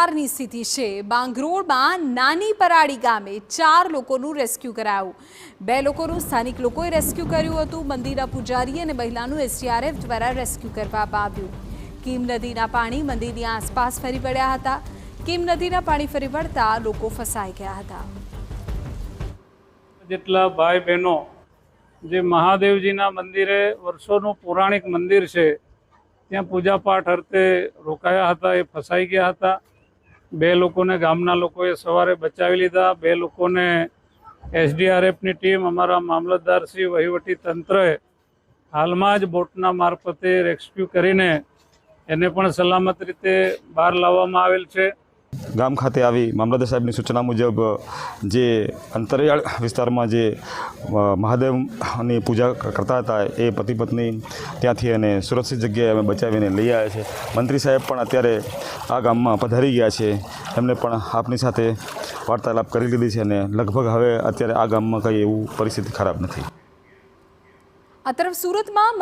પ્રકારની સ્થિતિ છે। માંગરોળમાં નાની પરાડી ગામે 4 લોકોનું રેસ્ક્યુ કરાયું। 2 લોકોનું સ્થાનિક લોકોએ રેસ્ક્યુ કર્યું હતું। મંદિરના પૂજારી અને મહિલાનું એસડીઆરએફ દ્વારા રેસ્ક્યુ કરવામાં આવ્યું। કીમ નદીના પાણી મંદિરની આસપાસ ફરી વળ્યા હતા। કીમ નદીના પાણી ફરી વળતા લોકો ફસાઈ ગયા હતા। જેટલા ભાઈ બહેનો જે મહાદેવજીના મંદિરે વર્ષોનું પૌરાણિક મંદિર છે ત્યાં પૂજા પાઠ અર્થે રોકાયા હતા, એ ફસાઈ ગયા હતા। 2 લોકોને ગામના લોકોએ સવારે બચાવી લીધા। 2 લોકોને એસડીઆરએફની ટીમ, અમારા મામલતદારશ્રી, વહીવટી તંત્રએ હાલમાં જ બોટના મારફતે રેસ્ક્યુ કરીને એને પણ સલામત રીતે બહાર લાવવામાં આવેલ છે। ગામ ખાતે આવી મામલતદાર સાહેબની સૂચના મુજબ જે અંતરિયાળ વિસ્તારમાં જે મહાદેવની પૂજા કરતા હતા એ પતિ પત્ની ત્યાંથી અને સુરક્ષિત જગ્યાએ અમે બચાવીને લઈ આવ્યા છે। મંત્રી સાહેબ પણ અત્યારે આ ગામમાં પધારી ગયા છે। એમને પણ આપની સાથે વાર્તાલાપ કરી લીધી છે અને લગભગ હવે અત્યારે આ ગામમાં કંઈ એવું પરિસ્થિતિ ખરાબ નથી। આ તરફ સુરતમાં